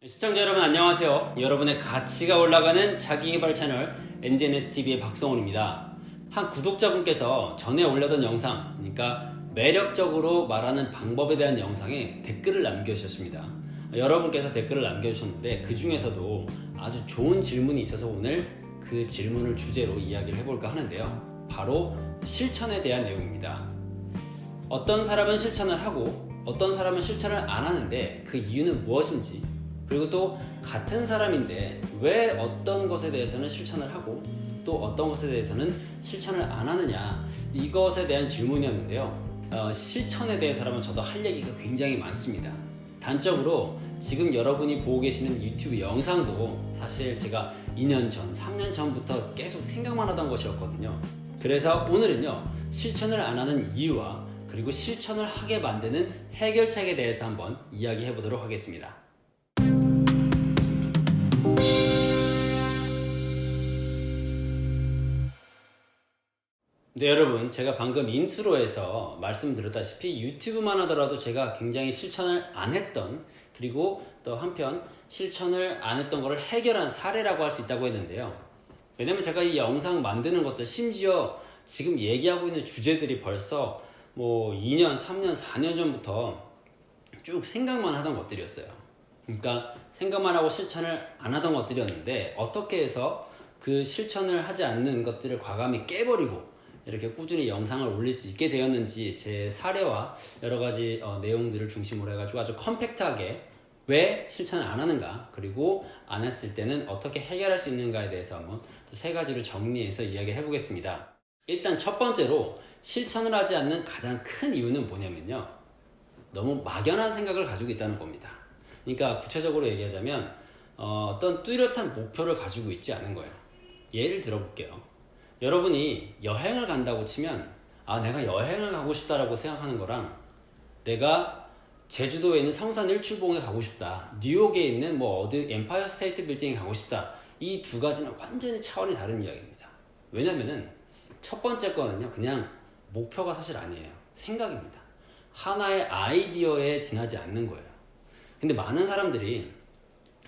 시청자 여러분 안녕하세요. 여러분의 가치가 올라가는 자기개발 채널 NGNSTV의 박성훈입니다. 한 구독자분께서 전에 올려던 영상, 그러니까 매력적으로 말하는 방법에 대한 영상에 댓글을 남겨주셨습니다. 여러분께서 댓글을 남겨주셨는데 그 중에서도 아주 좋은 질문이 있어서 오늘 그 질문을 주제로 이야기를 해볼까 하는데요. 바로 실천에 대한 내용입니다. 어떤 사람은 실천을 하고 어떤 사람은 실천을 안 하는데 그 이유는 무엇인지, 그리고 또 같은 사람인데 왜 어떤 것에 대해서는 실천을 하고 또 어떤 것에 대해서는 실천을 안 하느냐, 이것에 대한 질문이었는데요. 실천에 대해서라면 저도 할 얘기가 굉장히 많습니다. 단적으로 지금 여러분이 보고 계시는 유튜브 영상도 사실 제가 2년 전, 3년 전부터 계속 생각만 하던 것이었거든요. 그래서 오늘은요, 실천을 안 하는 이유와 그리고 실천을 하게 만드는 해결책에 대해서 한번 이야기해 보도록 하겠습니다. 네, 여러분, 제가 방금 인트로에서 말씀드렸다시피 유튜브만 하더라도 제가 굉장히 실천을 안 했던, 그리고 또 한편 실천을 안 했던 것을 해결한 사례라고 할 수 있다고 했는데요. 왜냐면 제가 이 영상 만드는 것도, 심지어 지금 얘기하고 있는 주제들이 벌써 뭐 2년, 3년, 4년 전부터 쭉 생각만 하던 것들이었어요. 그러니까 생각만 하고 실천을 안 하던 것들이었는데, 어떻게 해서 그 실천을 하지 않는 것들을 과감히 깨버리고 이렇게 꾸준히 영상을 올릴 수 있게 되었는지, 제 사례와 여러 가지 내용들을 중심으로 해가지고 아주 컴팩트하게 왜 실천을 안 하는가, 그리고 안 했을 때는 어떻게 해결할 수 있는가에 대해서 한번 또 세 가지로 정리해서 이야기해 보겠습니다. 일단 첫 번째로 실천을 하지 않는 가장 큰 이유는 뭐냐면요, 너무 막연한 생각을 가지고 있다는 겁니다. 그러니까 구체적으로 얘기하자면 어떤 뚜렷한 목표를 가지고 있지 않은 거예요. 예를 들어볼게요. 여러분이 여행을 간다고 치면, 내가 여행을 가고 싶다라고 생각하는 거랑, 내가 제주도에 있는 성산 일출봉에 가고 싶다, 뉴욕에 있는 뭐 어디 엠파이어 스테이트 빌딩에 가고 싶다, 이 두 가지는 완전히 차원이 다른 이야기입니다. 왜냐면은 첫 번째 거는요, 그냥 목표가 사실 아니에요. 생각입니다. 하나의 아이디어에 지나지 않는 거예요. 근데 많은 사람들이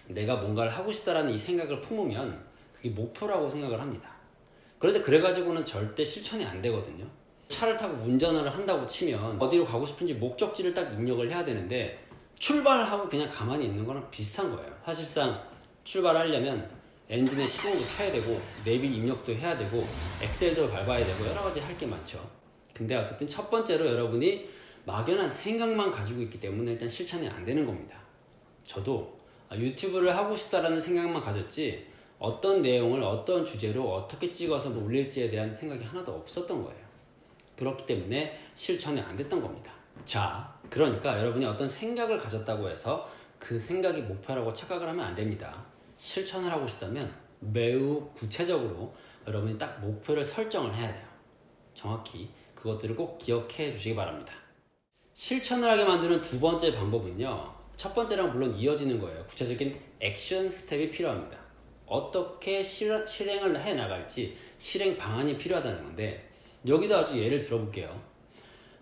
내가 뭔가를 하고 싶다라는 이 생각을 품으면 그게 목표라고 생각을 합니다. 그런데 그래가지고는 절대 실천이 안 되거든요. 차를 타고 운전을 한다고 치면 어디로 가고 싶은지 목적지를 딱 입력을 해야 되는데, 출발하고 그냥 가만히 있는 거랑 비슷한 거예요. 사실상 출발하려면 엔진의 시동도 켜야 되고, 내비 입력도 해야 되고, 엑셀도 밟아야 되고, 여러 가지 할 게 많죠. 근데 어쨌든 첫 번째로 여러분이 막연한 생각만 가지고 있기 때문에 일단 실천이 안 되는 겁니다. 저도 유튜브를 하고 싶다라는 생각만 가졌지, 어떤 내용을 어떤 주제로 어떻게 찍어서 올릴지에 대한 생각이 하나도 없었던 거예요. 그렇기 때문에 실천이 안 됐던 겁니다. 자, 그러니까 여러분이 어떤 생각을 가졌다고 해서 그 생각이 목표라고 착각을 하면 안 됩니다. 실천을 하고 싶다면 매우 구체적으로 여러분이 딱 목표를 설정을 해야 돼요. 정확히 그것들을 꼭 기억해 주시기 바랍니다. 실천을 하게 만드는 두 번째 방법은요, 첫 번째랑 물론 이어지는 거예요. 구체적인 액션 스텝이 필요합니다. 어떻게 실행을 해 나갈지 실행 방안이 필요하다는 건데, 여기도 아주 예를 들어볼게요.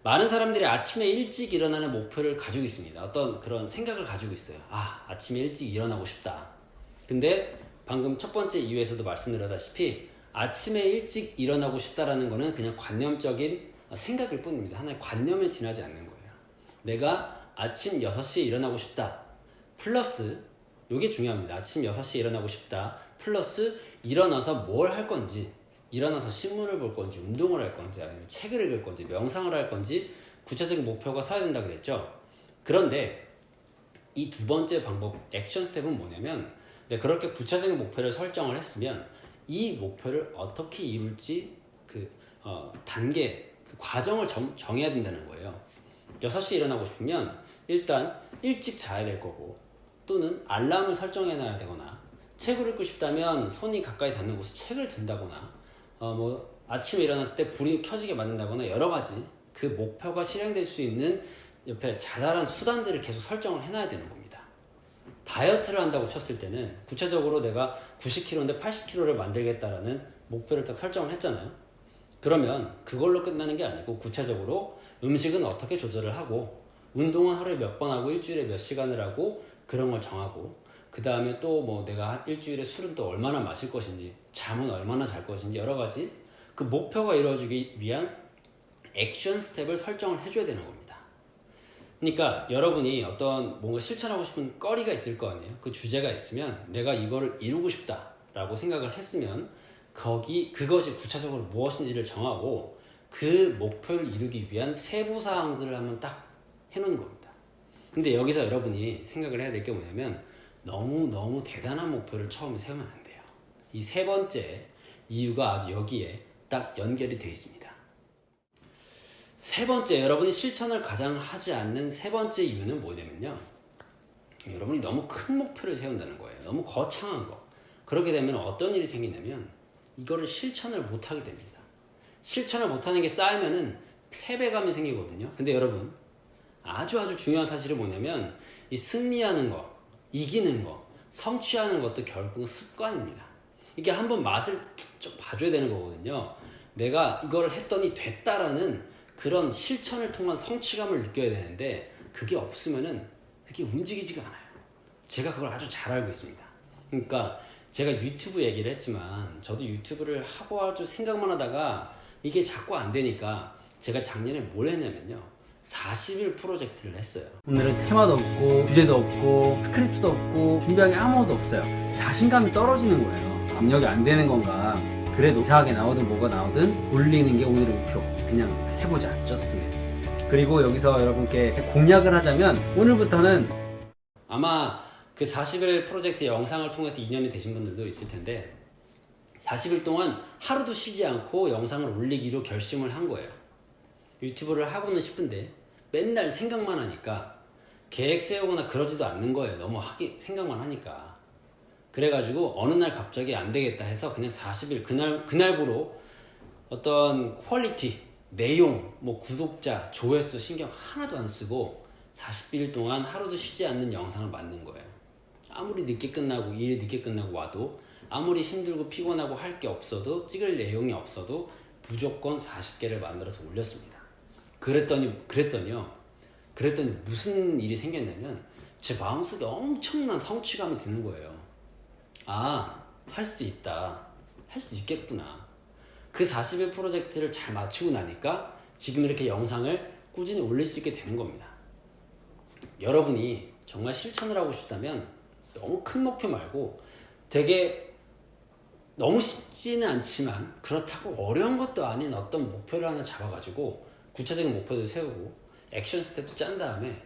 많은 사람들이 아침에 일찍 일어나는 목표를 가지고 있습니다. 어떤 그런 생각을 가지고 있어요. 아침에 일찍 일어나고 싶다. 근데 방금 첫 번째 이유에서도 말씀드렸다시피 아침에 일찍 일어나고 싶다라는 거는 그냥 관념적인 생각일 뿐입니다. 하나의 관념에 지나지 않는 거예요. 내가 아침 6시에 일어나고 싶다 플러스, 이게 중요합니다. 아침 6시에 일어나고 싶다 플러스 일어나서 뭘 할 건지, 일어나서 신문을 볼 건지, 운동을 할 건지, 아니면 책을 읽을 건지, 명상을 할 건지 구체적인 목표가 서야 된다 그랬죠. 그런데 이 두 번째 방법, 액션 스텝은 뭐냐면, 그렇게 구체적인 목표를 설정을 했으면 이 목표를 어떻게 이룰지 단계, 그 과정을 정해야 된다는 거예요. 6시에 일어나고 싶으면 일단 일찍 자야 될 거고, 또는 알람을 설정해 놔야 되거나, 책을 읽고 싶다면 손이 가까이 닿는 곳에 책을 둔다거나, 아침에 일어났을 때 불이 켜지게 만든다거나, 여러 가지 그 목표가 실행될 수 있는 옆에 자잘한 수단들을 계속 설정을 해놔야 되는 겁니다. 다이어트를 한다고 쳤을 때는 구체적으로 내가 90kg인데 80kg를 만들겠다라는 목표를 딱 설정을 했잖아요. 그러면 그걸로 끝나는 게 아니고, 구체적으로 음식은 어떻게 조절을 하고, 운동은 하루에 몇 번 하고, 일주일에 몇 시간을 하고, 그런 걸 정하고, 그 다음에 또 뭐 내가 일주일에 술은 또 얼마나 마실 것인지, 잠은 얼마나 잘 것인지, 여러 가지 그 목표가 이루어지기 위한 액션 스텝을 설정을 해줘야 되는 겁니다. 그러니까 여러분이 어떤 뭔가 실천하고 싶은 거리가 있을 거 아니에요. 그 주제가 있으면 내가 이거를 이루고 싶다라고 생각을 했으면 그것이 구체적으로 무엇인지를 정하고 그 목표를 이루기 위한 세부 사항들을 한번 딱 해놓는 겁니다. 근데 여기서 여러분이 생각을 해야 될 게 뭐냐면 너무 대단한 목표를 처음에 세우면 안 돼요. 이 세 번째 이유가 아주 여기에 딱 연결이 되어 있습니다. 세 번째, 여러분이 실천을 가장 하지 않는 세 번째 이유는 뭐냐면요, 여러분이 너무 큰 목표를 세운다는 거예요. 너무 거창한 거. 그렇게 되면 어떤 일이 생기냐면 이거를 실천을 못하게 됩니다. 실천을 못하는 게 쌓이면은 패배감이 생기거든요. 근데 여러분, 아주 중요한 사실이 뭐냐면 이 승리하는 거, 이기는 거, 성취하는 것도 결국은 습관입니다. 이게 한번 맛을 좀 봐줘야 되는 거거든요. 내가 이걸 했더니 됐다라는 그런 실천을 통한 성취감을 느껴야 되는데 그게 없으면은 그게 움직이지가 않아요. 제가 그걸 아주 잘 알고 있습니다. 그러니까 제가 유튜브 얘기를 했지만 저도 유튜브를 하고 아주 생각만 하다가 이게 자꾸 안 되니까 제가 작년에 뭘 했냐면요, 40일 프로젝트를 했어요. 오늘은 테마도 없고 주제도 없고 스크립트도 없고 준비한 게 아무것도 없어요. 자신감이 떨어지는 거예요. 압력이 안 되는 건가. 그래도 이상하게 나오든 뭐가 나오든 올리는 게 오늘의 목표. 그냥 해보자. Just do it. 그리고 여기서 여러분께 공약을 하자면 오늘부터는 아마 그 40일 프로젝트 영상을 통해서 인연이 되신 분들도 있을 텐데 40일 동안 하루도 쉬지 않고 영상을 올리기로 결심을 한 거예요. 유튜브를 하고는 싶은데 맨날 생각만 하니까 계획 세우거나 그러지도 않는 거예요. 너무 생각만 하니까. 그래가지고 어느 날 갑자기 안 되겠다 해서 그냥 40일 그날부로 어떤 퀄리티, 내용, 뭐 구독자, 조회수 신경 하나도 안 쓰고 40일 동안 하루도 쉬지 않는 영상을 만든 거예요. 아무리 늦게 끝나고 일이 늦게 끝나고 와도 아무리 힘들고 피곤하고 할 게 없어도 찍을 내용이 없어도 무조건 40개를 만들어서 올렸습니다. 그랬더니 무슨 일이 생겼냐면 제 마음속에 엄청난 성취감이 드는 거예요. 아, 할 수 있다. 할 수 있겠구나. 그 40일 프로젝트를 잘 마치고 나니까 지금 이렇게 영상을 꾸준히 올릴 수 있게 되는 겁니다. 여러분이 정말 실천을 하고 싶다면 너무 큰 목표 말고 되게 너무 쉽지는 않지만 그렇다고 어려운 것도 아닌 어떤 목표를 하나 잡아가지고 구체적인 목표도 세우고 액션 스텝도 짠 다음에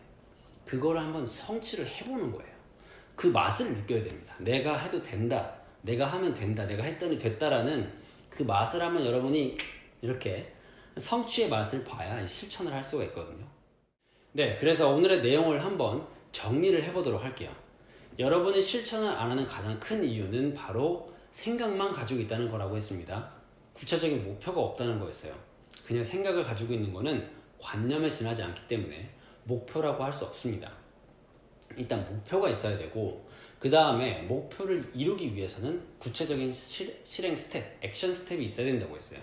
그걸 한번 성취를 해보는 거예요. 그 맛을 느껴야 됩니다. 내가 해도 된다, 내가 하면 된다, 내가 했더니 됐다라는 그 맛을 한번 여러분이 이렇게 성취의 맛을 봐야 실천을 할 수가 있거든요. 네, 그래서 오늘의 내용을 한번 정리를 해보도록 할게요. 여러분이 실천을 안 하는 가장 큰 이유는 바로 생각만 가지고 있다는 거라고 했습니다. 구체적인 목표가 없다는 거였어요. 그냥 생각을 가지고 있는 거는 관념에 지나지 않기 때문에 목표라고 할 수 없습니다. 일단 목표가 있어야 되고 그 다음에 목표를 이루기 위해서는 구체적인 실행 스텝, 액션 스텝이 있어야 된다고 했어요.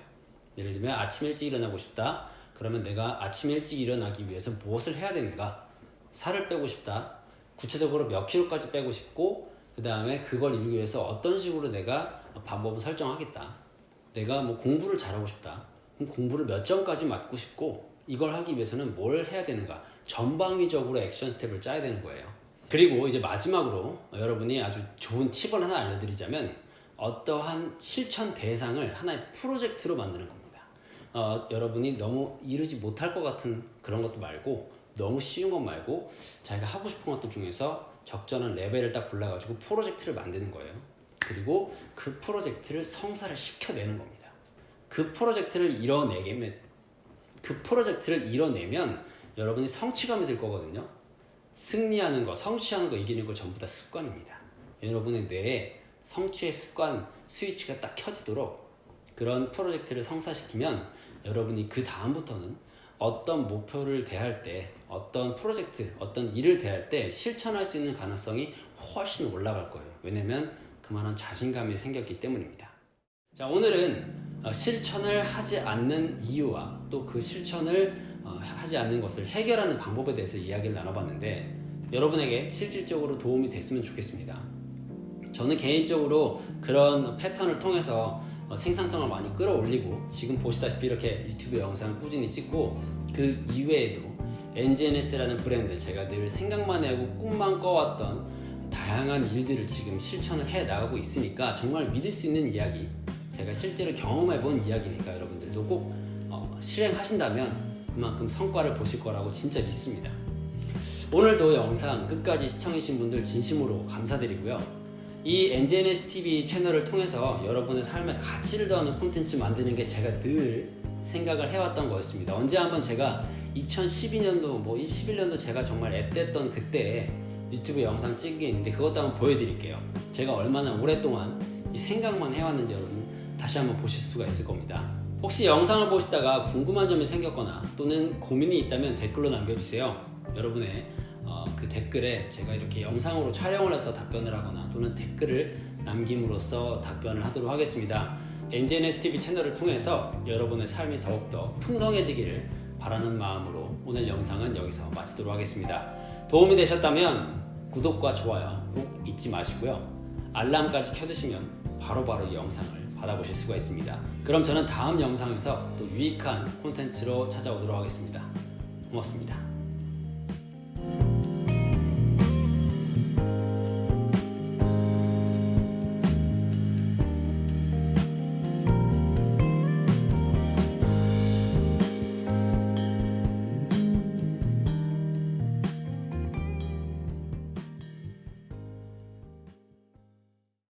예를 들면 아침 일찍 일어나고 싶다. 그러면 내가 아침 일찍 일어나기 위해서 무엇을 해야 되는가? 살을 빼고 싶다. 구체적으로 몇 킬로까지 빼고 싶고 그 다음에 그걸 이루기 위해서 어떤 식으로 내가 방법을 설정하겠다. 내가 뭐 공부를 잘하고 싶다. 그럼 공부를 몇 점까지 맞고 싶고 이걸 하기 위해서는 뭘 해야 되는가? 전방위적으로 액션 스텝을 짜야 되는 거예요. 그리고 이제 마지막으로 여러분이 아주 좋은 팁을 하나 알려드리자면 어떠한 실천 대상을 하나의 프로젝트로 만드는 겁니다. 여러분이 너무 이루지 못할 것 같은 그런 것도 말고 너무 쉬운 것 말고 자기가 하고 싶은 것들 중에서 적절한 레벨을 딱 골라가지고 프로젝트를 만드는 거예요. 그리고 그 프로젝트를 성사를 시켜내는 겁니다. 그 프로젝트를 이뤄내면 여러분이 성취감이 들 거거든요. 승리하는 거, 성취하는 거, 이기는 거 전부 다 습관입니다. 여러분의 뇌에 성취의 습관 스위치가 딱 켜지도록 그런 프로젝트를 성사시키면 여러분이 그 다음부터는 어떤 목표를 대할 때, 어떤 프로젝트, 어떤 일을 대할 때 실천할 수 있는 가능성이 훨씬 올라갈 거예요. 왜냐면 그만한 자신감이 생겼기 때문입니다. 자, 오늘은 실천을 하지 않는 이유와 또 그 실천을 하지 않는 것을 해결하는 방법에 대해서 이야기를 나눠봤는데 여러분에게 실질적으로 도움이 됐으면 좋겠습니다. 저는 개인적으로 그런 패턴을 통해서 생산성을 많이 끌어올리고 지금 보시다시피 이렇게 유튜브 영상을 꾸준히 찍고 그 이외에도 NGNS라는 브랜드, 제가 늘 생각만 하고 꿈만 꿔왔던 다양한 일들을 지금 실천을 해 나가고 있으니까 정말 믿을 수 있는 이야기, 제가 실제로 경험해 본 이야기니까 여러분들도 꼭 실행하신다면 그만큼 성과를 보실 거라고 진짜 믿습니다. 오늘도 영상 끝까지 시청해주신 분들 진심으로 감사드리고요. 이 NGNSTV 채널을 통해서 여러분의 삶에 가치를 더하는 콘텐츠 만드는 게 제가 늘 생각을 해왔던 거였습니다. 언제 한번 제가 2012년도 11년도 제가 정말 앳됐던 그때 유튜브 영상 찍은 게 있는데 그것도 한번 보여드릴게요. 제가 얼마나 오랫동안 이 생각만 해왔는지 여러분 다시 한번 보실 수가 있을 겁니다. 혹시 영상을 보시다가 궁금한 점이 생겼거나 또는 고민이 있다면 댓글로 남겨주세요. 여러분의 그 댓글에 제가 이렇게 영상으로 촬영을 해서 답변을 하거나 또는 댓글을 남김으로써 답변을 하도록 하겠습니다. NGNSTV 채널을 통해서 여러분의 삶이 더욱더 풍성해지기를 바라는 마음으로 오늘 영상은 여기서 마치도록 하겠습니다. 도움이 되셨다면 구독과 좋아요 꼭 잊지 마시고요. 알람까지 켜두시면 바로바로 이 영상을 받아보실 수가 있습니다. 그럼 저는 다음 영상에서 또 유익한 콘텐츠로 찾아오도록 하겠습니다. 고맙습니다.